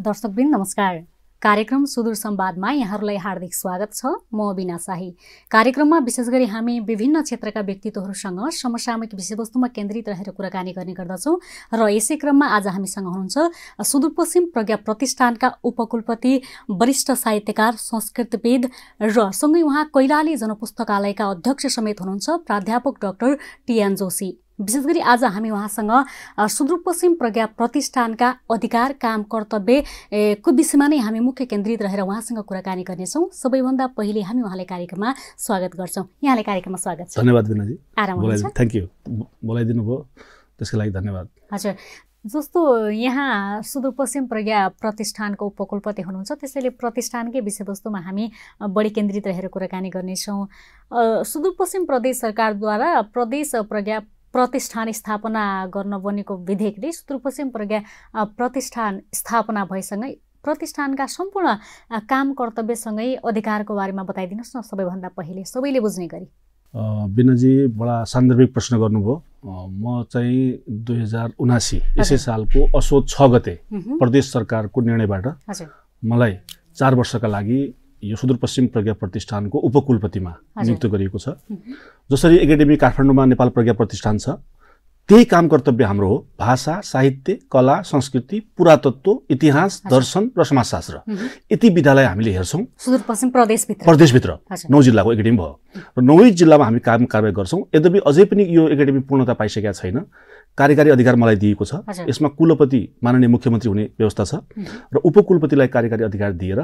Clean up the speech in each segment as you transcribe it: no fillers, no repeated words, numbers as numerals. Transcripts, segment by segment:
दर्शकवृन्द नमस्कार। कार्यक्रम सुदूर संवादमा यहाँहरूलाई हार्दिक स्वागत छ। म बिना शाही। कार्यक्रममा विशेष गरी हामी विभिन्न क्षेत्रका व्यक्तित्वहरूसँग समसामयिक विषयवस्तुमा केन्द्रित रहेर कुराकानी गर्ने गर्दछौँ र यसै क्रममा आज हामीसँग हुनुहुन्छ सुदूरपश्चिम प्रज्ञा प्रतिष्ठानका उपकुलपति, वरिष्ठ साहित्यकार, संस्कृतविद र सँगै उहाँ कैलाली जनपुस्तकालयका अध्यक्ष समेत हुनुहुन्छ प्राध्यापक डाक्टर टिएन जोशी। विशेष गरी आज हामी उहाँसँग सुदूरपश्चिम प्रज्ञा प्रतिष्ठानका अधिकार, काम, कर्तव्य को विषयमा नै हामी मुख्य केन्द्रित रहेर उहाँसँग कुराकानी गर्नेछौँ। सबैभन्दा पहिले हामी उहाँलाई कार्यक्रममा स्वागत गर्छौँ। यहाँलाई कार्यक्रममा स्वागत छ। धन्यवाद बिनाजी। आराम हुनुहुन्छ? थ्याङ्क यू, बोलाइदिनु भयो त्यसको लागि धन्यवाद। हजुर, जस्तो यहाँ सुदूरपश्चिम प्रज्ञा प्रतिष्ठानको उपकुलपति हुनुहुन्छ, त्यसैले प्रतिष्ठानकै विषयवस्तुमा हामी बढी केन्द्रित रहेर कुराकानी गर्नेछौँ। सुदूरपश्चिम प्रदेश सरकारद्वारा प्रदेश प्रज्ञा प्रतिष्ठान स्थापना गर्न बनेको विधेयकले सुदूरपश्चिम प्रज्ञा प्रतिष्ठान स्थापना भएसँगै प्रतिष्ठानका सम्पूर्ण काम कर्तव्यसँगै अधिकारको बारेमा बताइदिनुहोस् न सबैभन्दा पहिले, सबैले बुझ्ने गरी। बिनाजी बडा सान्दर्भिक प्रश्न गर्नुभयो। म चाहिँ 2079 यसै सालको असोज 6 गते प्रदेश सरकारको निर्णयबाट मलाई 4 वर्षका लागि यो सुदूरपश्चिम प्रज्ञा प्रतिष्ठानको उपकुलपतिमा नियुक्त गरिएको छ। जसरी एकाडेमी काठमाडौँमा नेपाल प्रज्ञा प्रतिष्ठान छ, त्यही काम कर्तव्य हाम्रो हो। भाषा, साहित्य, कला, संस्कृति, पुरातत्व, इतिहास, दर्शन र समाजशास्त्र यति विद्यालय हामीले हेर्छौँ सुदूरपश्चिम प्रदेशभित्र 9 जिल्लाको एकाडेमी भयो र 9 जिल्लामा हामी काम कारबाही गर्छौँ। यद्यपि अझै पनि यो एकाडेमी पूर्णता पाइसकेका छैन। कार्यकारी अधिकार मलाई दिएको छ। यसमा कुलपति माननीय मुख्यमन्त्री हुने व्यवस्था छ र उपकुलपतिलाई कार्यकारी अधिकार दिएर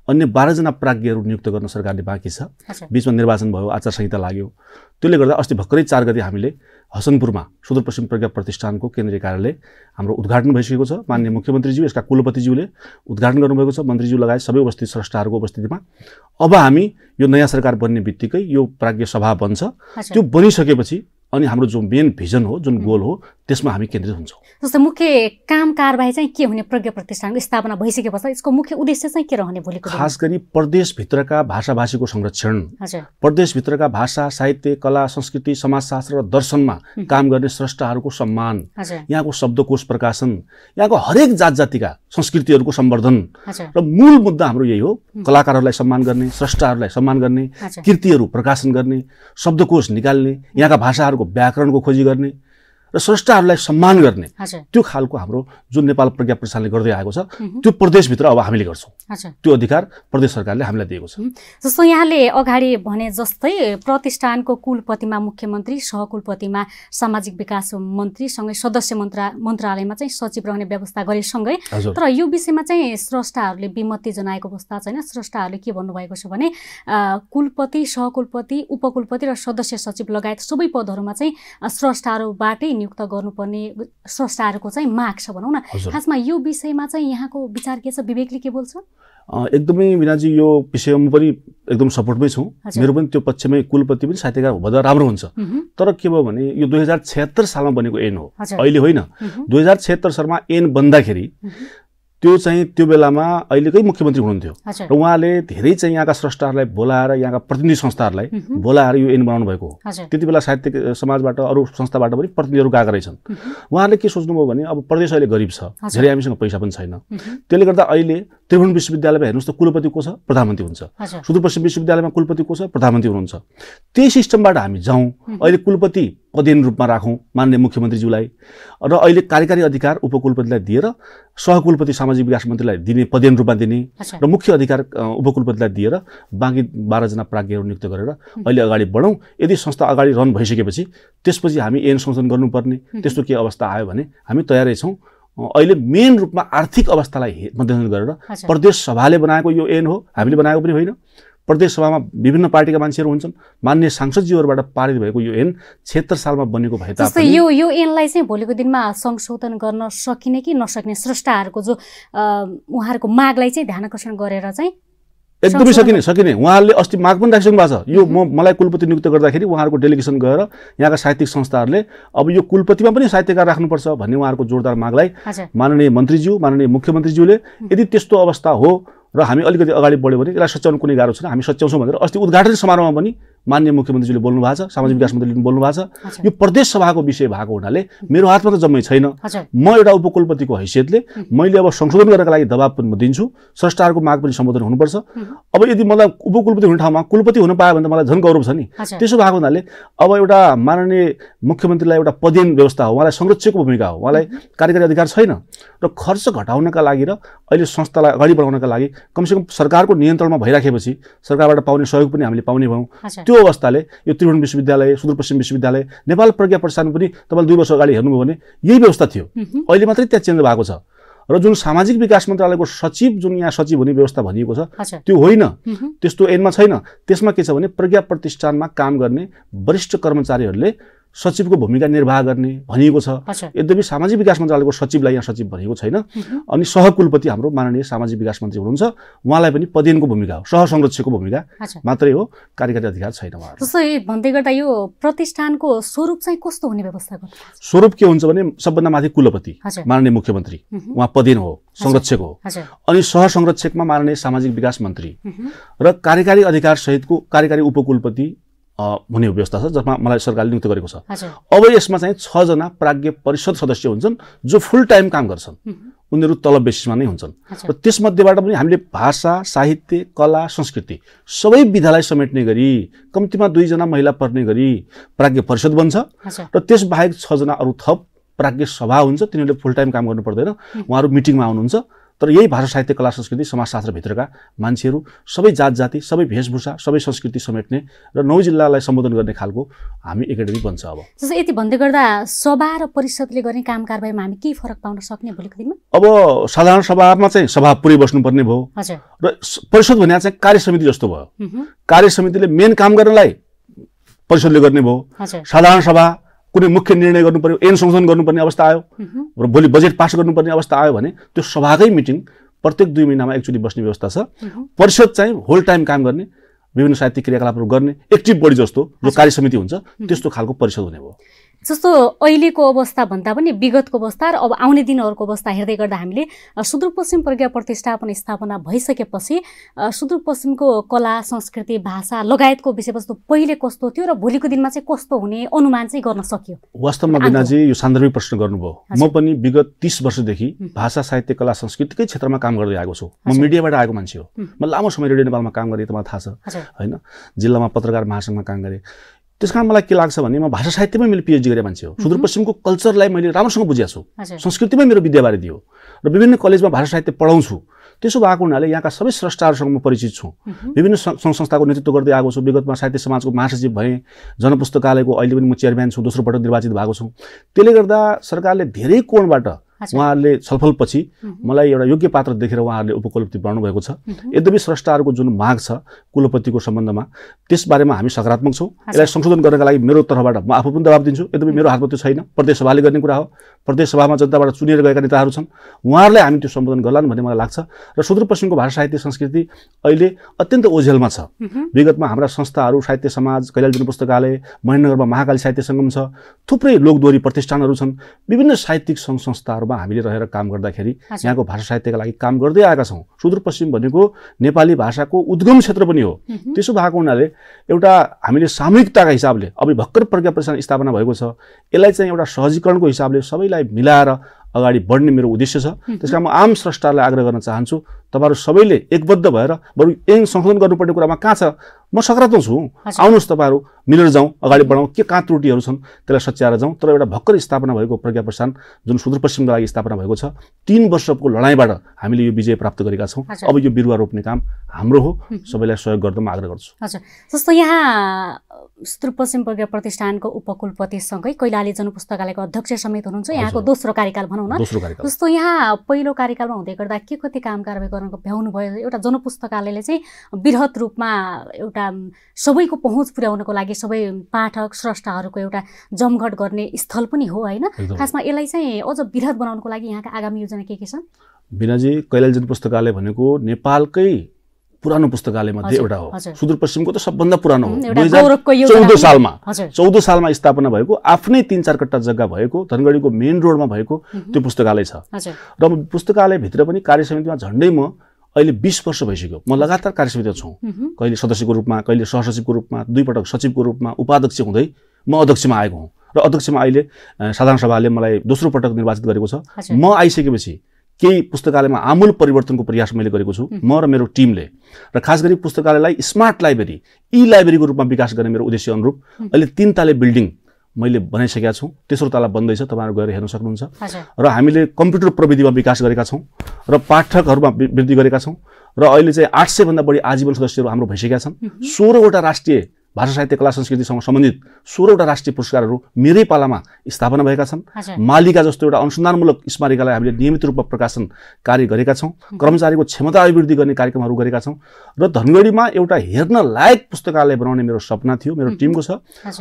अन्य 12 जना प्राज्ञहरू नियुक्त गर्न सरकारले बाँकी छ। बीचमा निर्वाचन भयो, आचार संहिता लाग्यो। त्यसले गर्दा अस्ति भर्खरै 4 गते हामीले हसनपुरमा सुदूरपश्चिम प्रज्ञा प्रतिष्ठानको केन्द्रीय कार्यालय हाम्रो उद्घाटन भइसकेको छ। माननीय मुख्यमन्त्रीज्यू, यसका कुलपतिज्यूले उद्घाटन गर्नुभएको छ, मन्त्रीज्यू लगायत सबै उपस्थित स्रष्टाहरूको उपस्थितिमा। अब हामी यो नयाँ सरकार बन्ने बित्तिकै यो प्राज्ञ सभा बन्छ। त्यो बनिसकेपछि अनि हाम्रो जो मेन भिजन हो, जुन गोल हो, त्यसमा हामी केन्द्रित हुन्छौँ। जस्तो मुख्य काम कारबाही चाहिँ के हुने? प्रज्ञा प्रतिष्ठानको स्थापना भइसकेपछि यसको मुख्य उद्देश्य चाहिँ के रहने भोलिको दिनमा? खास गरी प्रदेशभित्रका भाषाभाषीको संरक्षण, प्रदेशभित्रका भाषा, साहित्य, कला, संस्कृति, समाजशास्त्र र दर्शनमा काम गर्ने स्रष्टाहरूको सम्मान, यहाँको शब्दकोश प्रकाशन, यहाँको हरेक जात जातिका संस्कृतिहरूको सम्वर्धन र मूल मुद्दा हाम्रो यही हो। कलाकारहरूलाई सम्मान गर्ने, स्रष्टाहरूलाई सम्मान गर्ने, कृतिहरू प्रकाशन गर्ने, शब्दकोश निकाल्ने, यहाँका भाषाहरूको व्याकरणको खोजी गर्ने र स्रष्टाहरूलाई सम्मान गर्ने, त्यो खालको हाम्रो जुन नेपाल प्रज्ञा प्रतिष्ठानले गर्दै आएको छ, त्यो प्रदेशभित्र अब हामीले गर्छौँ। त्यो अधिकार प्रदेश सरकारले हामीलाई दिएको छ। जस्तो यहाँले अगाडि भने जस्तै प्रतिष्ठानको कुलपतिमा मुख्यमन्त्री, सहकुलपतिमा सामाजिक विकास मन्त्री, सँगै सदस्य मन्त्रालयमा चाहिँ सचिव रहने व्यवस्था गरेसँगै, तर यो विषयमा चाहिँ स्रष्टाहरूले विमति जनाएको अवस्था छैन। स्रष्टाहरूले के भन्नुभएको छ भने कुलपति, सहकुलपति, उपकुलपति र सदस्य सचिव लगायत सबै पदहरूमा चाहिँ स्रष्टाहरूबाटै नियुक्त गर्नुपर्ने स्रष्टाहरूको चाहिँ माग छ भनौँ न। खासमा यो विषयमा चाहिँ यहाँको विचार के छ? विवेकले के बोल्छ? एकदमै बिनाजी यो विषयमा पनि एकदम सपोर्टमै छौँ। मेरो पनि त्यो पक्षमै कुलपति पनि साहित्यकार हुँदा राम्रो हुन्छ। तर के भयो भने यो 2076 सालमा बनेको ऐन हो, अहिले होइन। 2076 सालमा ऐन बन्दाखेरि त्यो चाहिँ त्यो बेलामा अहिलेकै मुख्यमन्त्री हुनुहुन्थ्यो र उहाँले धेरै चाहिँ यहाँका स्रष्टाहरूलाई बोलाएर, यहाँका प्रतिनिधि संस्थाहरूलाई बोलाएर यो ऐन बनाउनु भएको हो। त्यति बेला साहित्य समाजबाट, अरू संस्थाबाट पनि प्रतिनिधिहरू गएका रहेछन्। उहाँले के सोच्नुभयो भने अब प्रदेश अहिले गरिब छ, धेरै हामीसँग पैसा पनि छैन। त्यसले गर्दा अहिले त्रिभुवन विश्वविद्यालयमा हेर्नुहोस् त कुलपति को छ? प्रधानमन्त्री हुन्छ। सुदूरपश्चिम विश्वविद्यालयमा कुलपति को छ? प्रधानमन्त्री हुनुहुन्छ। त्यही सिस्टमबाट हामी जाउँ, अहिले कुलपति पदेन रूपमा राखौँ माननीय मुख्यमन्त्रीज्यूलाई, र अहिले कार्यकारी अधिकार उपकुलपतिलाई दिएर सहकुलपति सामाजिक विकास मन्त्रीलाई दिने, पदेन रूपमा दिने, र मुख्य अधिकार उपकुलपतिलाई दिएर बाँकी 12 जना प्राज्ञहरू नियुक्त गरेर अहिले अगाडि बढौँ। यदि संस्था अगाडि रन भइसकेपछि त्यसपछि हामी ऐन संशोधन गर्नुपर्ने, त्यस्तो के अवस्था आयो भने हामी तयारै छौँ। अहिले मेन रूपमा आर्थिक अवस्थालाई मध्यनजर गरेर प्रदेश सभाले बनाएको यो ऐन हो, हामीले बनाएको पनि होइन। प्रदेश सभामा विभिन्न पार्टीका मान्छेहरू हुन्छन्। माननीय सांसदज्यूहरूबाट पारित भएको यो ऐन 76 सालमा बनेको भए तापनि यो ऐनलाई चाहिँ भोलिको दिनमा संशोधन गर्न सकिने कि नसकिने, स्रष्टाहरूको जो उहाँहरूको मागलाई चाहिँ ध्यान आकर्षण गरेर चाहिँ एकदमै सकिने। उहाँहरूले अस्ति माग पनि राखिसक्नु भएको छ। यो मलाई कुलपति नियुक्त गर्दाखेरि उहाँहरूको डेलिगेसन गएर यहाँका साहित्यिक संस्थाहरूले अब यो कुलपतिमा पनि साहित्यकार राख्नुपर्छ भन्ने उहाँहरूको जोरदार मागलाई माननीय मन्त्रीज्यू, माननीय मुख्यमन्त्रीज्यूले यदि त्यस्तो अवस्था हो र हामी अलिकति अगाडि बढ्यो भने यसलाई सच्याउनु कुनै गाह्रो छैन, हामी सच्याउँछौँ भनेर अस्ति उद्घाटन समारोहमा पनि माननीय मुख्यमन्त्रीले बोल्नु भएको छ, सामाजिक विकास मन्त्रीले बोल्नु भएको छ। यो प्रदेश सभाको विषय भएको हुनाले मेरो हातमा त जम्मै छैन। म एउटा उपकुलपतिको हैसियतले मैले अब संशोधन गर्नका लागि दबाब पनि म दिन्छु, स्रष्टाहरूको माग पनि सम्बोधन हुनुपर्छ। अब यदि मलाई उपकुलपति हुने ठाउँमा कुलपति हुन पायो भने त मलाई झन् गौरव छ नि। त्यसो भएको हुनाले अब एउटा माननीय मुख्यमन्त्रीलाई एउटा पदेन व्यवस्था हो, उहाँलाई संरक्षकको भूमिका हो, उहाँलाई कार्यकारी अधिकार छैन र खर्च घटाउनका लागि र अहिले संस्थालाई अगाडि बढाउनका लागि कमसेकम सरकारको नियन्त्रणमा भइराखेपछि सरकारबाट पाउने सहयोग पनि हामीले पाउने भयौँ। त्यो अवस्थाले यो त्रिभुवन विश्वविद्यालय, सुदूरपश्चिम विश्वविद्यालय, नेपाल प्रज्ञा प्रतिष्ठान पनि तपाईँले 2 वर्ष अगाडि हेर्नुभयो भने यही व्यवस्था थियो। अहिले मात्रै त्यहाँ चेन्ज भएको छ। र जुन सामाजिक विकास मन्त्रालयको सचिव जुन यहाँ सचिव हुने व्यवस्था भनिएको छ त्यो होइन, त्यस्तो ऐनमा छैन। त्यसमा के छ भने प्रज्ञा प्रतिष्ठानमा काम गर्ने वरिष्ठ कर्मचारीहरूले सचिवको भूमिका निर्वाह गर्ने भनिएको छ। यद्यपि सामाजिक विकास मन्त्रालयको सचिवलाई यहाँ सचिव भनेको छैन। अनि सहकुलपति हाम्रो माननीय सामाजिक विकास मन्त्री हुनुहुन्छ, उहाँलाई पनि पदेनको भूमिका हो, सहसंरक्षकको भूमिका मात्रै हो, कार्यकारी अधिकार छैन उहाँहरू। जस्तै भन्दै गर्दा यो प्रतिष्ठानको स्वरूप चाहिँ कस्तो हुने व्यवस्था गर्नु? स्वरूप के हुन्छ भने सबभन्दा माथि कुलपति माननीय मुख्यमन्त्री, उहाँ पदेन हो, संरक्षक हो। अनि सहसंरक्षकमा माननीय सामाजिक विकास मन्त्री र कार्यकारी अधिकार सहितको कार्यकारी उपकुलपति हुने व्यवस्था छ, जसमा मलाई सरकारले नियुक्त गरेको छ। अब यसमा चाहिँ 6 जना प्राज्ञ परिषद सदस्य हुन्छन् जो फुल टाइम काम गर्छन्, उनीहरू तलब बेसिसमा नै हुन्छन्। र त्यसमध्येबाट पनि हामीले भाषा, साहित्य, कला, संस्कृति सबै विधालाई समेट्ने गरी कम्तीमा 2 जना महिला पर्ने गरी प्राज्ञ परिषद बन्छ। र त्यसबाहेक 6 जना अरू थप प्राज्ञ सभा हुन्छ, तिनीहरूले फुल टाइम काम गर्नु पर्दैन, उहाँहरू मिटिङमा आउनुहुन्छ। तर यही भाषा, साहित्य, कला, संस्कृति, समाजशास्त्रभित्रका मान्छेहरू सबै जात जाति, सबै वेशभूषा, सबै संस्कृति समेट्ने र 9 जिल्लालाई सम्बोधन गर्ने खालको हामी एकाडेमी बन्छ। अब जस्तो यति भन्दै गर्दा सभा र परिषदले गर्ने काम कारबाहीमा हामी के फरक पाउन सक्ने भोलिको दिनमा? अब साधारण सभामा चाहिँ सभा पुरै बस्नुपर्ने भयो र परिषद भने चाहिँ कार्य समिति जस्तो भयो। कार्य समितिले मेन काम गर्नलाई परिषदले गर्ने भयो। साधारण सभा कुनै मुख्य निर्णय गर्नु पर्यो, ऐन संशोधन गर्नुपर्ने अवस्था आयो र भोलि बजेट पास गर्नुपर्ने अवस्था आयो भने त्यो सभाकै मिटिङ प्रत्येक 2 महिनामा एकचोटि बस्ने व्यवस्था छ। परिषद चाहिँ होल टाइम काम गर्ने, विभिन्न साहित्यिक क्रियाकलापहरू गर्ने एक्टिभ बडी जस्तो जो कार्य समिति हुन्छ त्यस्तो खालको परिषद हुने भयो। जस्तो अहिलेको अवस्था भन्दा पनि विगतको अवस्था र अब आउने दिनहरूको अवस्था हेर्दै गर्दा हामीले सुदूरपश्चिम प्रज्ञा प्रतिष्ठान स्थापना भइसकेपछि सुदूरपश्चिमको कला, संस्कृति, भाषा लगायतको विषयवस्तु पहिले कस्तो थियो र भोलिको दिनमा चाहिँ कस्तो हुने अनुमान चाहिँ गर्न सकियो? वास्तवमा बिनाजी यो सान्दर्भिक प्रश्न गर्नुभयो। म पनि विगत 30 वर्षदेखि भाषा, साहित्य, कला, संस्कृतिकै क्षेत्रमा काम गर्दै आएको छु। म मिडियाबाट आएको मान्छे हो। म लामो समय रेडियो नेपालमा काम गरेँ, तपाईँलाई थाहा छ हैन? जिल्लामा पत्रकार महासंघमा काम गरेँ। त्यसकारण मलाई के लाग्छ भने म भाषा साहित्यमै मैले पिएचडी गरेँ मान्छे हो। सुदूरपश्चिमको कल्चरलाई मैले राम्रोसँग बुझेको छु, संस्कृतिमै मेरो विद्याबारे दियो र विभिन्न कलेजमा भाषा साहित्य पढाउँछु। त्यसो भएको हुनाले यहाँका सबै स्रष्टाहरूसँग म परिचित छु। विभिन्न सङ्घ संस्थाको नेतृत्व गर्दै आएको छु। विगतमा साहित्य समाजको महासचिव भएँ, जनपुस्तकालयको अहिले पनि म चेयरम्यान छु, दोस्रो पटक निर्वाचित भएको छु। त्यसले गर्दा सरकारले धेरै कोणबाट उहाँहरूले छलफलपछि मलाई एउटा योग्य पात्र देखेर उहाँहरूले उपकुलपति बनाउनु भएको छ। यद्यपि स्रष्टाहरूको जुन माग छ कुलपतिको सम्बन्धमा त्यसबारेमा हामी सकारात्मक छौँ। यसलाई संशोधन गर्नका लागि मेरो तर्फबाट म आफू पनि दबाब दिन्छु। यद्यपि मेरो हातमा त्यो छैन, प्रदेश सभाले गर्ने कुरा हो। प्रदेश सभामा जनताबाट चुनिएर गएका नेताहरू छन्, उहाँहरूले हामी त्यो सम्बोधन गर्लान् भन्ने मलाई लाग्छ। र सुदूरपश्चिमको भाषा साहित्य संस्कृति अहिले अत्यन्त ओझेलमा छ। विगतमा हाम्रा संस्थाहरू साहित्य समाज, कैलाली जनपुस्तकालय, महेन्द्रनगरमा महाकाली साहित्य सङ्गम छ, थुप्रै लोकदोहोरी प्रतिष्ठानहरू छन्। विभिन्न साहित्यिक सङ्घ संस्थाहरूमा हामीले रहेर काम गर्दाखेरि यहाँको भाषा साहित्यका लागि काम गर्दै आएका छौँ। सुदूरपश्चिम भनेको नेपाली भाषाको उद्गम क्षेत्र पनि हो। त्यसो भएको हुनाले एउटा हामीले सामूहिकताका हिसाबले अब भर्खर प्रज्ञा प्रतिष्ठान स्थापना भएको छ, यसलाई चाहिँ एउटा सहजीकरणको हिसाबले सबैलाई मिलाएर अगाडि बढ्ने मेरो उद्देश्य छ। त्यसकारण म आम स्रष्टालाई आग्रह गर्न चाहन्छु, तपाईँहरू सबैले एकबद्ध भएर बरु ऐन संशोधन गर्नुपर्ने कुरामा कहाँ छ म सकारात्मक छु, आउनुहोस् तपाईँहरू मिलेर जाउँ, अगाडि बढाउँ। के कहाँ त्रुटिहरू छन् त्यसलाई सच्याएर जाउँ। तर एउटा भर्खर स्थापना भएको प्रज्ञा प्रतिष्ठान जुन सुदूरपश्चिमका लागि स्थापना भएको छ, 3 वर्षको लडाइँबाट हामीले यो विजय प्राप्त गरेका छौँ। अब यो बिरुवा रोप्ने काम हाम्रो हो, सबैलाई सहयोग गर्न म आग्रह गर्छु। हजुर, जस्तो यहाँ सुदूरपश्चिम प्रज्ञा प्रतिष्ठानको उपकुलपतिसँगै कैलाली जनपुस्तकालयको अध्यक्ष समेत हुनुहुन्छ, यहाँको दोस्रो कार्यकाल भनौँ न। जस्तो यहाँ पहिलो कार्यकालमा हुँदै गर्दा के कति काम कारबाही गर्न भ्याउनु भयो? एउटा जनपुस्तकालयले चाहिँ बृहत रूपमा एउटा सबैको पहुँच पुर्याउनको लागि सबै पाठक स्रष्टाहरूको एउटा जमघट गर्ने स्थल पनि हो हैन? खासमा यसलाई चाहिँ अझ बृहत बनाउनको लागि यहाँका आगामी योजना के छन्? बिनाजी, कैलाली जनपुस्तकालय भनेको नेपालकै पुरानो पुस्तकालय मध्ये एउटा हो। सुदूरपश्चिमको त सबभन्दा पुरानो हो। 2014 सालमा स्थापना भएको, आफ्नै 3-4 कट्टा जग्गा भएको, धनगढीको मेन रोडमा भएको त्यो पुस्तकालय छ। र पुस्तकालयभित्र पनि कार्य समितिमा झन्डै म अहिले 20 वर्ष भइसक्यो म लगातार कार्यसमितिमा छु। कहिले सदस्यको रूपमा, कहिले सहसचिवको रूपमा, 2 पटक सचिवको रूपमा, उपाध्यक्ष हुँदै म अध्यक्षमा आएको हुँ र अध्यक्षमा अहिले साधारण सभाले मलाई दोस्रो पटक निर्वाचित गरेको छ। म आइसकेपछि केही पुस्तकालयमा आमूल परिवर्तनको प्रयास मैले गरेको छु, म र मेरो टिमले। र खास गरी पुस्तकालयलाई स्मार्ट लाइब्रेरी, ई लाइब्रेरीको रूपमा विकास गर्ने मेरो उद्देश्य अनुरूप अहिले 3 तले बिल्डिङ मैले बनाइसकेका छौँ। तेस्रो तला बन्दैछ, तपाईँहरू गएर हेर्न सक्नुहुन्छ। र हामीले कम्प्युटर प्रविधिमा विकास गरेका छौँ र पाठकहरूमा वृद्धि गरेका छौँ र अहिले चाहिँ 800 भन्दा बढी आजीवन सदस्यहरू हाम्रो भइसकेका छन्। 16 वटा राष्ट्रिय भाषा साहित्य कला संस्कृतिसँग सम्बन्धित 16 वटा राष्ट्रिय पुरस्कारहरू मेरै पालामा स्थापना भएका छन्। मालिका जस्तो एउटा अनुसन्धानमूलक स्मारिकालाई हामीले नियमित रूपमा प्रकाशन कार्य गरेका छौँ। कर्मचारीको क्षमता अभिवृद्धि गर्ने कार्यक्रमहरू गरेका छौँ र धनगढीमा एउटा हेर्न लायक पुस्तकालय बनाउने मेरो सपना थियो, मेरो टिमको छ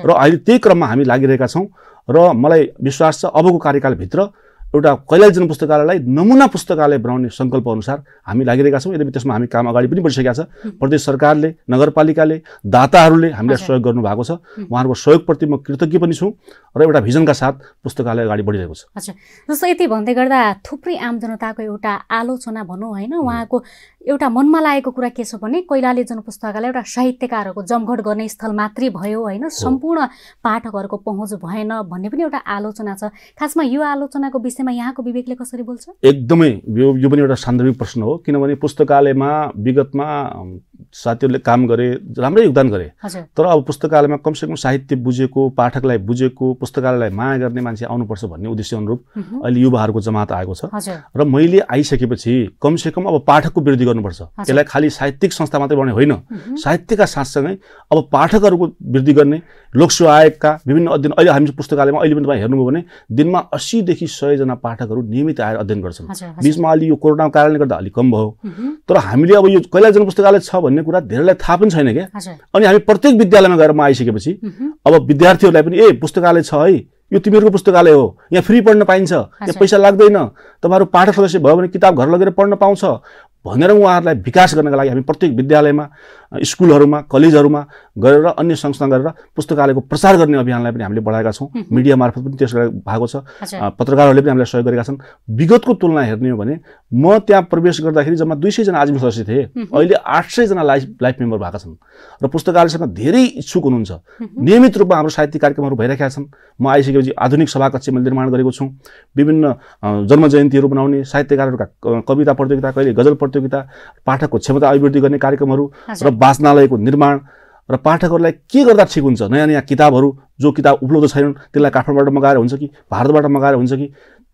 र अहिले त्यही क्रममा हामी लागिरहेका छौँ। र मलाई विश्वास छ अबको कार्यकालभित्र एउटा कैलाली जनपुस्तकालयलाई नमुना पुस्तकालय बनाउने सङ्कल्प अनुसार हामी लागिरहेका छौँ। यद्यपि त्यसमा हामी काम अगाडि पनि बढिसकेका छ। प्रदेश सरकारले, नगरपालिकाले, दाताहरूले हामीलाई सहयोग गर्नुभएको छ। उहाँहरूको सहयोगप्रति म कृतज्ञ पनि छु र एउटा भिजनका साथ पुस्तकालय अगाडि बढिरहेको छ। अच्छा, जस्तो यति भन्दै गर्दा थुप्रै आम जनताको एउटा आलोचना भनौँ होइन, उहाँको एउटा मनमा लागेको कुरा के छ भने कैलाली जनपुस्तकालय एउटा साहित्यकारहरूको जमघट गर्ने स्थल मात्रै भयो होइन, सम्पूर्ण पाठकहरूको पहुँच भएन भन्ने पनि एउटा आलोचना छ। खासमा यो आलोचनाको विषयमा यहाँको विवेकले कसरी बोल्छ? एकदमै यो पनि एउटा सान्दर्भिक प्रश्न हो, किनभने पुस्तकालयमा विगतमा साथीहरूले काम गरे, राम्रै योगदान गरे, तर अब पुस्तकालयमा कमसेकम साहित्य बुझेको, पाठकलाई बुझेको, पुस्तकालयलाई माया गर्ने मान्छे आउनुपर्छ भन्ने उद्देश्य अनुरूप अहिले युवाहरूको जमात आएको छ। र मैले आइसकेपछि कमसेकम अब पाठकको वृद्धि गर्नुपर्छ। यसलाई खालि साहित्यिक संस्था मात्रै बनाउने होइन, साहित्यका साथसँगै अब पाठकहरूको वृद्धि गर्ने, लोकसेवा आयोगका विभिन्न अध्ययन, अहिले हामी पुस्तकालयमा अहिले पनि तपाईँ हेर्नुभयो भने दिनमा 80 देखि 100 जना पाठकहरू नियमित आएर अध्ययन गर्छन्। बीचमा अलि यो कोरोनाको कारणले गर्दा अलिक कम भयो, तर हामीले अब यो कैलाली जनपुस्तकालय छ भन्ने कुरा धेरैलाई थाहा पनि छैन क्या। अनि हामी प्रत्येक विद्यालयमा गएर म आइसकेपछि अब विद्यार्थीहरूलाई पनि पुस्तकालय छ है, यो तिमीहरूको पुस्तकालय हो, यहाँ फ्री पढ्न पाइन्छ, यहाँ पैसा लाग्दैन, तपाईँहरू पाठक सदस्य भयो भने किताब घर लगेर पढ्न पाउँछ भनेर उहाँहरूलाई विकास गर्नका लागि हामी प्रत्येक विद्यालयमा, स्कुलहरूमा, कलेजहरूमा गएर अन्य संस्था गरेर पुस्तकालयको प्रचार गर्ने अभियानलाई पनि हामीले बढाएका छौँ। मिडिया मार्फत पनि त्यसलाई भएको छ, पत्रकारहरूले पनि हामीलाई सहयोग गरेका छन्। विगतको तुलना हेर्ने हो भने म त्यहाँ प्रवेश गर्दाखेरि जम्मा 200 जना आजीवन सदस्य थिए, अहिले 800 जना लाइफ मेम्बर भएका छन् र पुस्तकालयसँग धेरै इच्छुक हुनुहुन्छ। नियमित रूपमा हाम्रो साहित्यिक कार्यक्रमहरू भइरहेका छन्। म आइसकेपछि आधुनिक सभाकक्ष मैले निर्माण गरेको छु, विभिन्न जन्म जयन्तीहरू बनाउने, साहित्यकारहरूका कविता प्रतियोगिता, कहिले गजल प्रतियोगिता, पाठकको क्षमता अभिवृद्धि गर्ने कार्यक्रमहरू र वाचनालयको निर्माण र पाठकहरूलाई के गर्दा ठिक हुन्छ, नयाँ नयाँ किताबहरू जो किताब उपलब्ध छैनन् त्यसलाई काठमाडौँबाट मगाएर हुन्छ कि भारतबाट मगाएर हुन्छ कि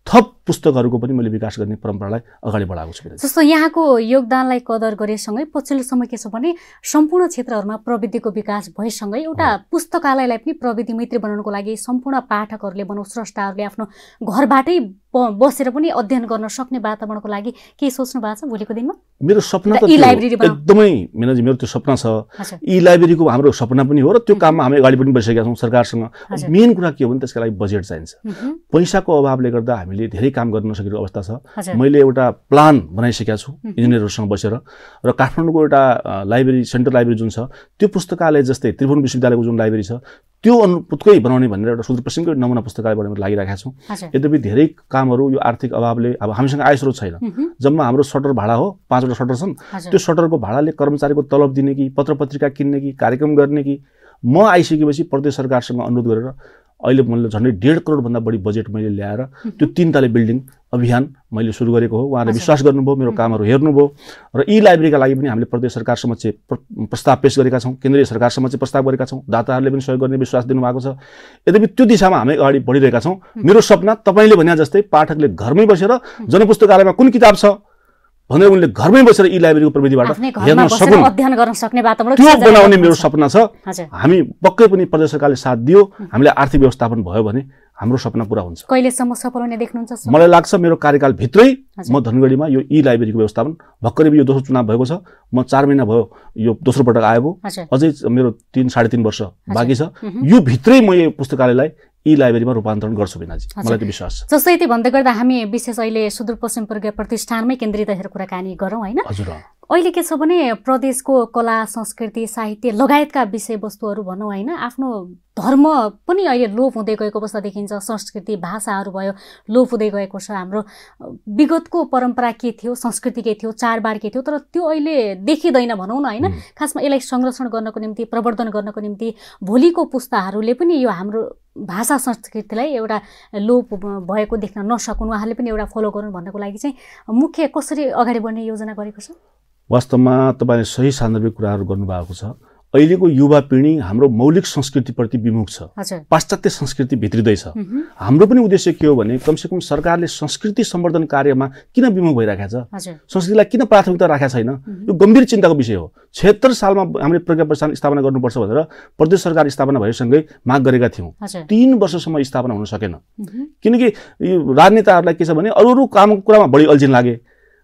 थप पुस्तकहरूको पनि मैले विकास गर्ने परम्परालाई अगाडि बढाएको छु। जस्तो यहाँको योगदानलाई कदर गरेसँगै पछिल्लो समय के छ भने सम्पूर्ण क्षेत्रहरूमा प्रविधिको विकास भएसँगै एउटा पुस्तकालयलाई पनि प्रविधि मैत्री बनाउनको लागि सम्पूर्ण पाठकहरूले भनौँ, स्रष्टाहरूले आफ्नो घरबाटै बसेर पनि अध्ययन गर्न सक्ने वातावरणको लागि के सोच्नु भएको छ भोलिको दिनमा? मेरो सपना त एकदमै मिनाजी, मेरो त्यो सपना छ। ई लाइब्रेरीको हाम्रो सपना पनि हो र त्यो काममा हामी अगाडि पनि बढिसकेका छौँ सरकारसँग। मेन कुरा के हो भने त्यसका लागि बजेट चाहिन्छ। पैसाको अभावले गर्दा हामीले धेरै काम गर्न नसकेको अवस्था छ। मैले एउटा प्लान बनाइसकेका छु इन्जिनियरहरूसँग बसेर र काठमाडौँको एउटा लाइब्रेरी, सेन्ट्रल लाइब्रेरी जुन छ त्यो पुस्तकालय जस्तै त्रिभुवन विश्वविद्यालयको जुन लाइब्रेरी छ त्यो अनुरूपकै बनाउने भनेर एउटा सुदूरपश्चिमकै नमुना पुस्तकालय बनाउन लागिरहेका छौँ। यद्यपि धेरै कामहरू यो आर्थिक अभावले, अब हामीसँग आय स्रोत छैन, जम्मा हाम्रो सटर भाडा हो, 5 वटा सटर छन्, त्यो सटरको भाडाले कर्मचारीको तलब दिने कि पत्र पत्रिका किन्ने कि कार्यक्रम गर्ने कि म आइसकेपछि प्रदेश सरकारसँग अनुरोध गरेर अहिले मैले झन्डै 1.5 करोडभन्दा बढी बजेट मैले ल्याएर त्यो 3 तले बिल्डिङ अभियान मैले सुरु गरेको हो। उहाँहरूले विश्वास गर्नुभयो, मेरो कामहरू हेर्नुभयो र ई लाइब्रेरीका लागि पनि हामीले प्रदेश सरकार समक्ष प्रस्ताव पेश गरेका छौँ, केन्द्रीय सरकार समक्ष प्रस्ताव गरेका छौँ, दाताहरूले पनि सहयोग गर्ने विश्वास दिनुभएको छ। यद्यपि त्यो दिशामा हामी अगाडि बढिरहेका छौँ। मेरो सपना तपाईँले भने जस्तै पाठकले घरमै बसेर जनपुस्तकालयमा कुन किताब छ भनेर उनले घरमै बसेर ई लाइब्रेरीको प्रविधिबाट हेर्न सकुन्, अध्ययन गर्न सक्ने वातावरण त्यो बनाउने मेरो सपना छ। हामी पक्कै पनि प्रदेश सरकारले साथ दियो, हामीले आर्थिक व्यवस्थापन भयो भने हाम्रो सपना पूरा हुन्छ। कहिलेसम्म सफल हुने देख्नुहुन्छ? मलाई लाग्छ मेरो कार्यकाल भित्रै म धनगढीमा यो ई लाइब्रेरीको व्यवस्थापन, भर्खरै यो दोस्रो चुनाव भएको छ, म 4 महिना भयो यो दोस्रो पटक आएको, अझै मेरो 3-3.5 वर्ष बाँकी छ, यो भित्रै म यो पुस्तकालयलाई ई लाइब्रेरीमा रूपान्तरण गर्छु बिनाजी, मलाई त्यो विश्वास छ। जस्तै यति भन्दै गर्दा हामी विशेष अहिले सुदूरपश्चिम प्रज्ञा प्रतिष्ठानमै केन्द्रित रहेर कुराकानी गरौँ होइन? अहिले के छ भने प्रदेशको कला संस्कृति साहित्य लगायतका विषयवस्तुहरू भनौँ होइन, आफ्नो धर्म पनि अहिले लोप हुँदै गएको अवस्था देखिन्छ। संस्कृति भाषाहरू भयो लोप हुँदै गएको छ। हाम्रो विगतको परम्परा के थियो, संस्कृति के थियो, चाडबाड के थियो, तर त्यो अहिले देखिँदैन भनौँ न होइन। खासमा यसलाई संरक्षण गर्नको निम्ति, प्रवर्धन गर्नको निम्ति भोलिको पुस्ताहरूले पनि यो हाम्रो भाषा संस्कृतिलाई एउटा लोप भएको देख्न नसकुन्, उहाँहरूले पनि एउटा फलो गरून् भन्नको लागि चाहिँ मुख्य कसरी अगाडि बढ्ने योजना गरेको छ? वास्तवमा तपाईँले सही सान्दर्भिक कुराहरू गर्नुभएको छ। अहिलेको युवा पिँढी हाम्रो मौलिक संस्कृतिप्रति विमुख छ, पाश्चात्य संस्कृति भित्रिँदैछ। हाम्रो पनि उद्देश्य के हो भने कमसेकम सरकारले संस्कृति सम्वर्धन कार्यमा किन विमुख भइराखेको छ, संस्कृतिलाई किन प्राथमिकता राखेको छैन, यो गम्भीर चिन्ताको विषय हो। 76 सालमा हामीले प्रज्ञा प्रतिष्ठान स्थापना गर्नुपर्छ भनेर प्रदेश सरकार स्थापना भएसँगै माग गरेका थियौँ। 3 वर्षसम्म स्थापना हुन सकेन, किनकि यो राजनेताहरूलाई के छ भने अरू कुरामा बढी अल्झिन लागे,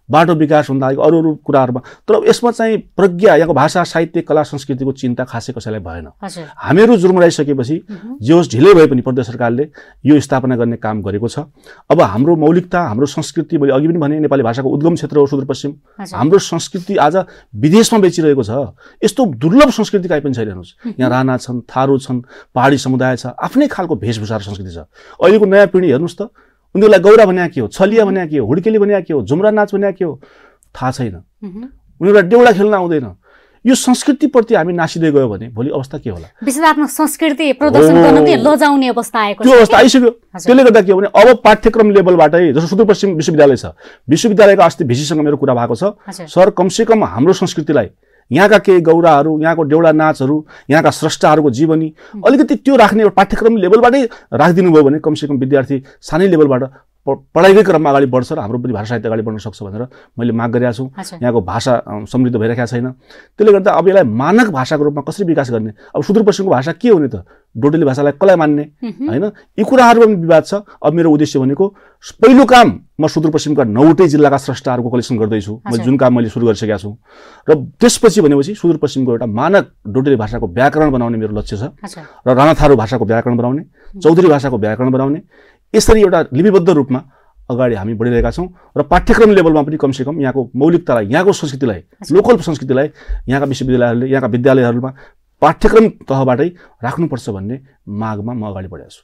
बाटो विकास हुन लागेको अरू कुराहरूमा। तर यसमा चाहिँ प्रज्ञा, यहाँको भाषा साहित्य कला संस्कृतिको चिन्ता खासै कसैलाई भएन। हामीहरू जुर्मराइसकेपछि जे होस् ढिलै भए पनि प्रदेश सरकारले यो स्थापना गर्ने काम गरेको छ। अब हाम्रो मौलिकता, हाम्रो संस्कृति, मैले अघि पनि भने नेपाली भाषाको उद्गम क्षेत्र हो सुदूरपश्चिम। हाम्रो संस्कृति आज विदेशमा बेचिरहेको छ। यस्तो दुर्लभ संस्कृति काहीँ पनि छैन। हेर्नुहोस्, यहाँ राणा छन्, थारू छन्, पहाडी समुदाय छ, आफ्नै खालको वेशभूषा र संस्कृति छ। अहिलेको नयाँ पिँढी हेर्नुहोस् त, उनीहरूलाई गौरा भन्या के हो, छलिया भन्या के हो, हुड्केली भन्या के हो, झुम्रा नाच भन्या के हो, थाहा छैन। उनीहरूलाई देउडा खेल्न आउँदैन। यो संस्कृतिप्रति हामी नासिँदै गयो भने भोलि अवस्था के होला? विशेष आफ्नो संस्कृति प्रदर्शन गर्न पनि लजाउने अवस्था आएको छ। त्यो अवस्था आइसक्यो। त्यसले गर्दा के हो भने अब पाठ्यक्रम लेभलबाटै, जस्तो सुदूरपश्चिम विश्वविद्यालय छ, विश्वविद्यालयको अस्ति भिसीसँग मेरो कुरा भएको छ, सर कमसेकम हाम्रो संस्कृतिलाई, यहाँका केही गौराहरू, यहाँको देउडा नाचहरू, यहाँका स्रष्टाहरूको जीवनी अलिकति त्यो राख्ने एउटा पाठ्यक्रम लेभलबाटै राखिदिनु भयो भने कमसेकम विद्यार्थी सानै लेभलबाट पढाइकै क्रममा अगाडि बढ्छ र हाम्रो पनि भाषा साहित्य अगाडि बढ्न सक्छ भनेर मैले माग गरेको छु। यहाँको भाषा समृद्ध भइरहेको छैन। त्यसले गर्दा अब यसलाई मानक भाषाको रूपमा कसरी विकास गर्ने? अब सुदूरपश्चिमको भाषा के हुने त? डोटेली भाषालाई कसलाई मान्ने होइन? यी कुराहरूमा पनि विवाद छ। अब मेरो उद्देश्य भनेको पहिलो काम म सुदूरपश्चिमका 9वटै जिल्लाका स्रष्टाहरूको कलेक्सन गर्दैछु, जुन काम मैले सुरु गरिसकेको छु। र त्यसपछि भनेपछि सुदूरपश्चिमको एउटा मानक डोटेली भाषाको व्याकरण बनाउने मेरो लक्ष्य छ र राणाथारू भाषाको व्याकरण बनाउने, चौधरी भाषाको व्याकरण बनाउने। यसरी एउटा लिपिबद्ध रूपमा अगाडि हामी बढिरहेका छौँ र पाठ्यक्रम लेभलमा पनि कमसेकम यहाँको मौलिकतालाई, यहाँको संस्कृतिलाई, लोकल संस्कृतिलाई यहाँका विश्वविद्यालयहरूले, यहाँका विद्यालयहरूमा पाठ्यक्रम तहबाटै राख्नुपर्छ भन्ने मागमा म अगाडि बढेको छु।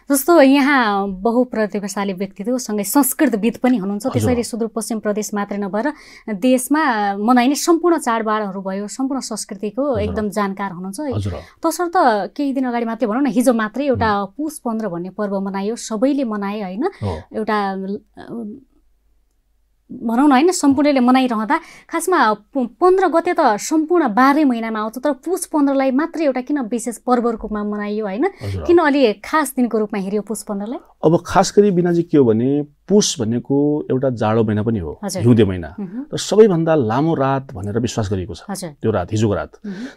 जस्तो यहाँ बहुप्रतिभाशाली व्यक्तित्व सँगै संस्कृतविद पनि हुनुहुन्छ। त्यसरी सुदूरपश्चिम प्रदेश मात्रै नभएर देशमा मनाइने सम्पूर्ण चाडबाडहरू भयो, सम्पूर्ण संस्कृतिको एकदम जानकार हुनुहुन्छ। तसर्थ केही दिन अगाडि मात्रै भनौँ न, हिजो मात्रै एउटा पुष 15 भन्ने पर्व मनायो, सबैले मनाए होइन। एउटा भनौँ न होइन, सम्पूर्णले मनाइरहँदा खासमा 15 गते त सम्पूर्ण 12 महिनामा आउँछ, तर पुष 15लाई मात्रै एउटा किन विशेष पर्वको रूपमा मनाइयो होइन? किन अलि खास दिनको रूपमा हेरियो पुष 15लाई? अब खास गरी बिनाजी के हो भने पुष भनेको एउटा जाडो महिना पनि हो, हिउँदे महिना, र सबैभन्दा लामो रात भनेर विश्वास गरिएको छ त्यो रात, हिजोको रात।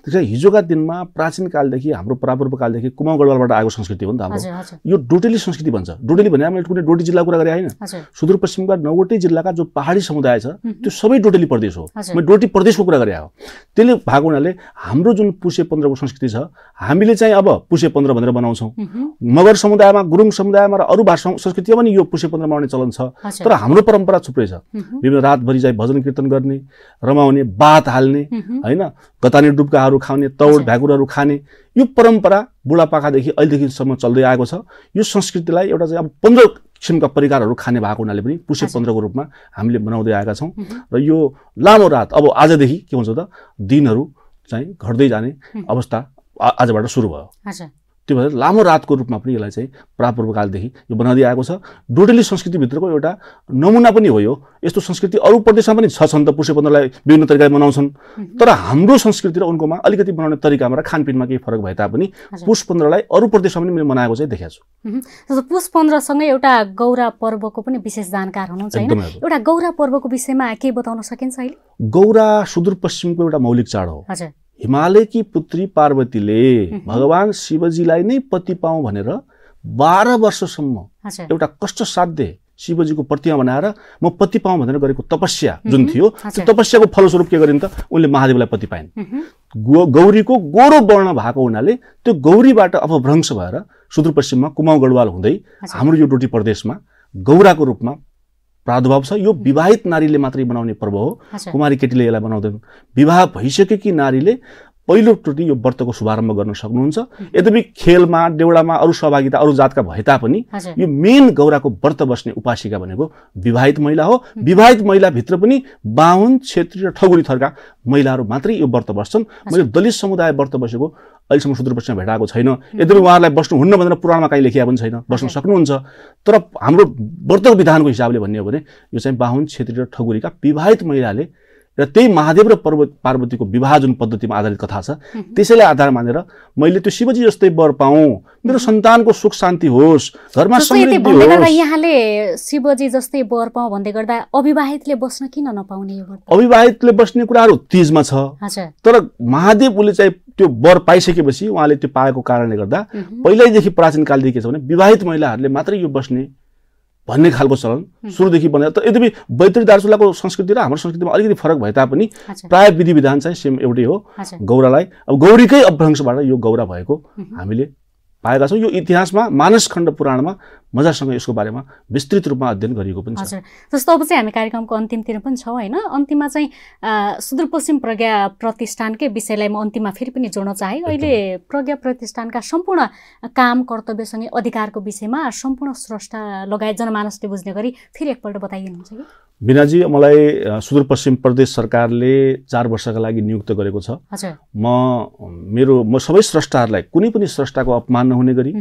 त्यसैले हिजोका दिनमा प्राचीन कालदेखि, हाम्रो प्रापूर्व कालदेखि कुमाउँ गढवालबाट आएको संस्कृति हो नि त हाम्रो। यो डोटेली संस्कृति भन्छ। डोटेली भने मैले कुनै डोटी जिल्लाको कुरा गरेँ होइन। सुदूरपश्चिमका 9वटै जिल्लाका जो पहाडी समुदाय छ त्यो सबै डोटेली प्रदेश हो। मैले डोटी प्रदेशको कुरा गरेँ हो। त्यसले भएको हुनाले हाम्रो जुन पुषे 15को संस्कृति छ, हामीले चाहिँ अब पुषे 15 भनेर बनाउँछौँ। मगर समुदायमा, गुरुङ समुदायमा र अरू भाषा संस्कृतिमा पनि यो पुषे 15 मनाउने चलन छ। तर हाम्रो परम्परा थुप्रै छ। विभिन्न रातभरि चाहिँ भजन कीर्तन गर्ने, रमाउने, बात हाल्ने होइन, गतानी डुब्काहरू खाउने, तौड भ्याकुरहरू खाने, यो परम्परा बुढापाकादेखि अहिलेदेखिसम्म चल्दै आएको छ। यो संस्कृतिलाई एउटा चाहिँ अब 15 किसिमका परिकारहरू खाने भएको हुनाले पनि पुषे 15को रूपमा हामीले बनाउँदै आएका छौँ। र यो लामो रात अब आजदेखि के हुन्छ त, दिनहरू चाहिँ घट्दै जाने अवस्था आजबाट सुरु भयो। त्यो भएर लामो रातको रूपमा पनि यसलाई चाहिँ प्रापूर्वकालदेखि यो बनाउँदै आएको छ। डोटेली संस्कृतिभित्रको एउटा नमुना पनि हो यो। यस्तो संस्कृति अरू प्रदेशमा पनि छन् त, पुषे 15लाई विभिन्न तरिकाले मनाउँछन्। तर हाम्रो संस्कृति र उनकोमा अलिकति बनाउने तरिकामा र खानपिनमा केही फरक भए तापनि पुष 15लाई अरू प्रदेशमा पनि मैले मनाएको चाहिँ देखेको छु। जस्तो पुष 15सँगै एउटा गौरा पर्वको पनि विशेष जानकार हुनुहुन्छ होइन? एउटा गौरा पर्वको विषयमा के बताउन सकिन्छ अहिले? गौरा सुदूरपश्चिमको एउटा मौलिक चाड हो। हिमालयकी पुत्री पार्वतीले भगवान शिवजीलाई नै पति पाऊँ भनेर 12 वर्षसम्म एउटा कष्टसाध्य शिवजीको प्रतिमा बनाएर म पति पाऊँ भनेर गरेको तपस्या जुन थियो, त्यो तपस्याको फलस्वरूप के गरिन् त, उनले महादेवलाई पति पाइन्। गौरीको गोरो वर्ण भएको हुनाले त्यो गौरीबाट अपभ्रंश भएर सुदूरपश्चिममा कुमाउँ गढवाल हुँदै हाम्रो यो डोटी प्रदेशमा गौराको रूपमा प्रादुर्भाव छ। यो विवाहित नारीले मात्रै बनाउने पर्व हो, कुमारी केटीले यसलाई बनाउँदैनन्। विवाह भइसकेकी नारीले पहिलोचोटि यो व्रतको शुभारम्भ गर्न सक्नुहुन्छ। यद्यपि खेलमा देउडामा अरू सहभागिता अरू जातका भए तापनि यो मेन गौराको व्रत बस्ने उपासिका भनेको विवाहित महिला हो। विवाहित महिलाभित्र पनि बाहुन, क्षेत्री र ठगुरी थरका महिलाहरू मात्रै यो व्रत बस्छन्। मैले दलित समुदाय व्रत बसेको अहिलेसम्म सुदूरपश्चिममा भेटाएको छैन। यद्यपि उहाँहरूलाई बस्नुहुन्न भनेर पुराणमा कहीँ लेखिया पनि छैन, बस्न सक्नुहुन्छ। तर हाम्रो व्रतको विधानको हिसाबले भन्ने हो भने यो चाहिँ बाहुन, क्षेत्री र ठगुरीका विवाहित महिलाले र त्यही महादेव र पार्वतीको विवाह जुन पद्धतिमा आधारित कथा छ त्यसैलाई आधार मानेर मैले त्यो शिवजी जस्तै वर पाऊँ, मेरो सन्तानको सुख शान्ति होस्, घरमा समृद्धि होस्। यहाँले शिवजी जस्तै वर पाऊँ भन्दै गर्दा अविवाहितले बस्न किन नपाउने? अविवाहितले बस्ने कुराहरू तीजमा छ, तर महादेव उसले चाहिँ त्यो वर पाइसकेपछि उहाँले त्यो पाएको कारणले गर्दा पहिल्यैदेखि प्राचीन कालदेखि के छ भने विवाहित महिलाहरूले मात्रै यो बस्ने भन्ने खालको चलन सुरुदेखि बनेर। त यद्यपि बैतडी दार्चुलाको संस्कृति र हाम्रो संस्कृतिमा अलिकति फरक भए तापनि प्राय विधि विधान चाहिँ सेम एउटै हो। गौरालाई अब गौरीकै अपभ्रंशबाट यो गौरा भएको हामीले पाएका छौँ। यो इतिहासमा मानसखण्ड पुराणमा मजासँग यसको बारेमा विस्तृत रूपमा अध्ययन गरिएको पनि छ। जस्तो अब चाहिँ हामी कार्यक्रमको अन्तिमतिर पनि छौँ होइन। अन्तिममा चाहिँ सुदूरपश्चिम प्रज्ञा प्रतिष्ठानकै विषयलाई म अन्तिममा फेरि पनि जोड्न चाहे। अहिले प्रज्ञा प्रतिष्ठानका सम्पूर्ण काम कर्तव्यसँगै अधिकारको विषयमा सम्पूर्ण स्रष्टा लगायत जनमानसले बुझ्ने गरी फेरि एकपल्ट बताइदिनुहुन्छ कि? बिनाजी, मलाई सुदूरपश्चिम प्रदेश सरकारले 4 वर्षका लागि नियुक्त गरेको छ। म सबै स्रष्टाहरूलाई कुनै पनि स्रष्टाको अपमान नहुने गरी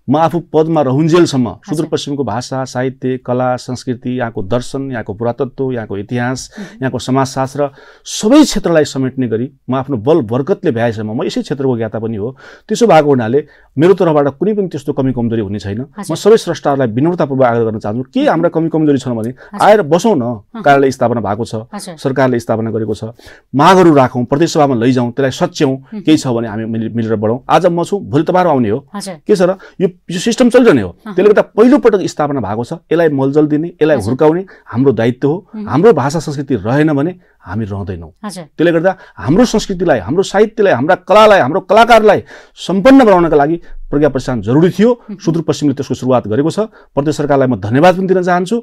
म आफू पदमा रहुन्जेलसम्म सुदूरपश्चिमको भाषा, साहित्य, कला, संस्कृति, यहाँको दर्शन, यहाँको पुरातत्व, यहाँको इतिहास, यहाँको समाजशास्त्र सबै क्षेत्रलाई समेट्ने गरी म आफ्नो बल बरकतले भ्याएसम्म म यसै क्षेत्रको ज्ञाता पनि हो। त्यसो भएको हुनाले मेरो तर्फबाट कुनै पनि त्यस्तो कमी कमजोरी हुने छैन। म सबै स्रष्टाहरूलाई विनम्रतापूर्वक आग्रह गर्न चाहन्छु, के हाम्रा कमी कमजोरी छन् भने आएर बसौँ न। कार्यालय स्थापना भएको छ, सरकारले स्थापना गरेको छ, मागहरू राखौँ, प्रदेश सभामा लैजाउँ, त्यसलाई सच्याउँ, केही छ भने हामी मिलेर बढौँ। आज म छु, भोलि तपाईँहरू आउने हो, के छ र यो सिस्टम चलिरहने हो। त्यसले गर्दा पहिलोपटक स्थापना भएको छ, यसलाई मलजल दिने, यसलाई हुर्काउने हाम्रो दायित्व हो। हाम्रो भाषा संस्कृति रहेन भने हामी रहँदैनौँ। त्यसले गर्दा हाम्रो संस्कृतिलाई, हाम्रो साहित्यलाई, हाम्रा कलालाई, हाम्रो कलाकारलाई सम्पन्न बनाउनका लागि प्रज्ञा प्रतिष्ठान जरुरी थियो। सुदूरपश्चिमले त्यसको सुरुवात गरेको छ। प्रदेश सरकारलाई म धन्यवाद पनि दिन चाहन्छु।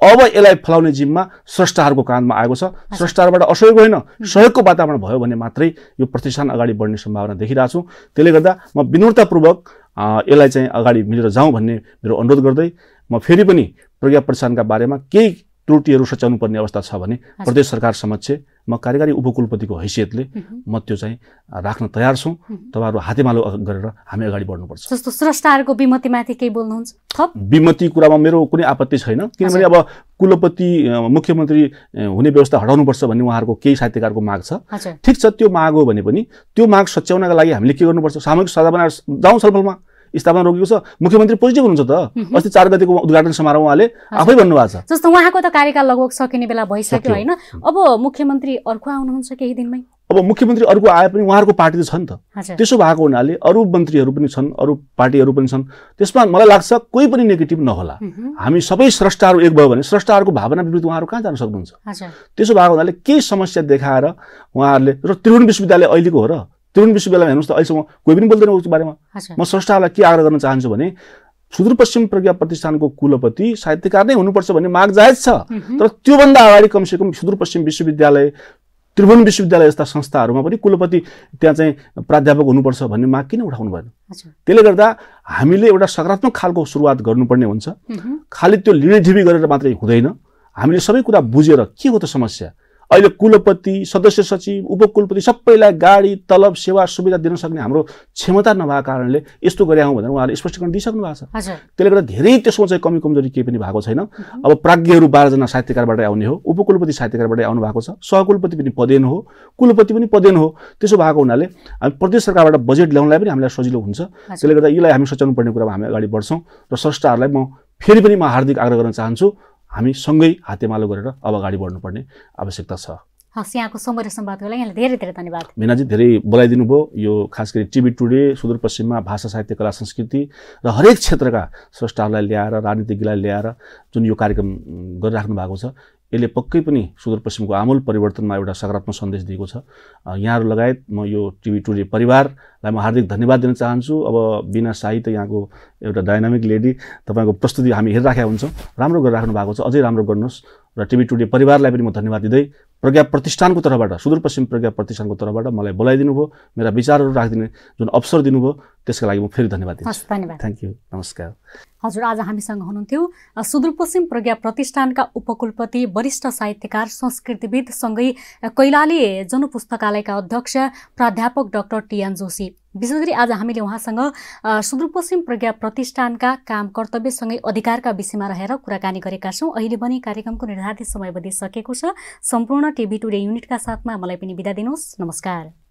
अब यसलाई फलाउने जिम्मा स्रष्टाहरूको काँधमा आएको छ। स्रष्टाहरूबाट असहयोग होइन, सहयोगको वातावरण भयो भने मात्रै यो प्रतिष्ठान अगाडि बढ्ने सम्भावना देखिरहेको छु। त्यसले गर्दा म विनम्रतापूर्वक यसलाई चाहिँ अगाडि मिलेर जाउँ भन्ने मेरो अनुरोध गर्दै म फेरि पनि प्रज्ञा प्रतिष्ठानका बारेमा केही त्रुटिहरू सच्याउनु पर्ने अवस्था छ भने प्रदेश सरकार समक्ष म कार्यकारी उपकुलपतिको हैसियतले म त्यो चाहिँ राख्न तयार छु। तपाईहरु हातेमालो गरेर हामी अगाडि बढ्नुपर्छ। जस्तो स्रष्टाहरूको विमतिमाथि केही बोल्नुहुन्छ? थप विमति कुरामा मेरो कुनै आपत्ति छैन, किनभने अब कुलपति मुख्यमन्त्री हुने व्यवस्था हटाउनुपर्छ भन्ने उहाँहरूको केही साहित्यकारको माग छ। ठीक छ, त्यो माग हो भने पनि त्यो माग सच्याउनका लागि हामीले के गर्नुपर्छ? सामूहिक सभा बनाएर जाउँ छलफलमा। स्थापना रोकेको छ, मुख्यमन्त्री पोजिटिभ हुनुहुन्छ त। अस्ति 4 गतेको उद्घाटन समारोह उहाँले आफै भन्नुभएको छ। जस्तो उहाँको त कार्यकाल लगभग सकिने बेला भइसक्यो हैन? अब मुख्यमन्त्री अर्को आउनुहुन्छ केही दिनमै? अब मुख्यमन्त्री अर्को आए पनि उहाँहरूको पार्टी त छ नि त। त्यसो भएको हुनाले अरू मन्त्रीहरू पनि छन्, अरू पार्टीहरू पनि छन्। त्यसमा मलाई लाग्छ कोही पनि नेगेटिभ नहोला। हामी सबै स्रष्टाहरू एक भयो भने स्रष्टाहरूको भावना विपरीत उहाँहरू कहाँ जान सक्नुहुन्छ? त्यसो भएको हुनाले केही समस्या देखाएर उहाँहरूले र त्रिभुवन विश्वविद्यालय अहिलेको हो र त्रिभुवन विश्वविद्यालय हेर्नुहोस् त, अहिलेसम्म कोही पनि बोल्दैन उसको बारेमा। म स्रष्टाहरूलाई के आग्रह गर्न चाहन्छु भने सुदूरपश्चिम प्रज्ञा प्रतिष्ठानको कुलपति साहित्यकार नै हुनुपर्छ भन्ने माग जायज छ, तर त्योभन्दा अगाडि कमसेकम सुदूरपश्चिम विश्वविद्यालय, त्रिभुवन विश्वविद्यालय जस्ता संस्थाहरूमा पनि कुलपति त्यहाँ चाहिँ प्राध्यापक हुनुपर्छ भन्ने माग किन उठाउनु भएन? त्यसले गर्दा हामीले एउटा सकारात्मक खालको सुरुवात गर्नुपर्ने हुन्छ। खालि त्यो लिँडेढिबी गरेर मात्रै हुँदैन। हामीले सबै कुरा बुझेर के हो त समस्या। अहिले कुलपति, सदस्य सचिव, उपकुलपति सबैलाई गाडी, तलब, सेवा, सुविधा दिन सक्ने हाम्रो क्षमता नभएको कारणले यस्तो गरे हौं भनेर उहाँले स्पष्टीकरण दिइसक्नु भएको छ। त्यसले गर्दा धेरै त्यसमा चाहिँ कमी कमजोरी केही पनि भएको छैन। अब प्राज्ञहरू 12 जना साहित्यकारबाट आउने हो, उपकुलपति साहित्यकारबाट आउनु भएको छ, सहकुलपति पनि पदेन हो, कुलपति पनि पदेन हो। त्यसो भएको हुनाले हामी प्रदेश सरकारबाट बजेट ल्याउनलाई पनि हामीलाई सजिलो हुन्छ। त्यसले गर्दा यसलाई हामी सच्याउनु पर्ने कुरामा हामी अगाडि बढ्छौं र स्रष्टाहरूलाई म फेरि पनि हार्दिक आग्रह गर्न चाहन्छु, हामी सँगै हातेमालो गरेर अब अगाडि बढ्नुपर्ने आवश्यकता छ। हस्, यहाँको समय र संवादको लागि यहाँले धेरै धेरै धन्यवाद। मीनाजी धेरै बोलाइदिनु भयो। यो खास गरी टिभी टुडे सुदूरपश्चिममा भाषा, साहित्य, कला, संस्कृति र हरेक क्षेत्रका स्रष्टाहरूलाई ल्याएर, राजनीतिज्ञलाई ल्याएर जुन यो कार्यक्रम गरिराख्नु भएको छ, यसले पक्कै पनि सुदूरपश्चिमको आमूल परिवर्तनमा एउटा सकारात्मक सन्देश दिएको छ। यहाँहरू लगायत म यो टिभी टुडे परिवारलाई म हार्दिक धन्यवाद दिन चाहन्छु। अब बिना शाही त यहाँको एउटा डाइनामिक लेडी, तपाईँको प्रस्तुति हामी हेरिराखेका हुन्छौँ, राम्रो गरिराख्नु भएको छ, अझै राम्रो गर्नुहोस्। र टिभी टुडे परिवारलाई पनि म धन्यवाद दिँदै प्रज्ञा प्रतिष्ठानको तर्फबाट, सुदूरपश्चिम प्रज्ञा प्रतिष्ठानको तर्फबाट मलाई बोलाइदिनु भयो, मेरा विचारहरू राखिदिने जुन अवसर दिनुभयो त्यसका लागि म फेरि धन्यवाद दिन्छु। धन्यवाद। थ्याङ्क यू, नमस्कार। हजुर, आज हामीसँग हुनुहुन्थ्यो सुदूरपश्चिम प्रज्ञा प्रतिष्ठानका उपकुलपति, वरिष्ठ साहित्यकार, संस्कृतिविद सँगै कैलाली जनपुस्तकालयका अध्यक्ष प्राध्यापक डाक्टर टिएन जोशी। विशेष गरी आज हामीले उहाँसँग सुदूरपश्चिम प्रज्ञा प्रतिष्ठानका काम कर्तव्यसँगै अधिकारका विषयमा रहेर कुराकानी गरेका छौँ। अहिले पनि कार्यक्रमको निर्धारित समयावधि सकेको छ। सम्पूर्ण टिभी टुडे युनिटका साथमा मलाई पनि बिदा दिनुहोस्। नमस्कार।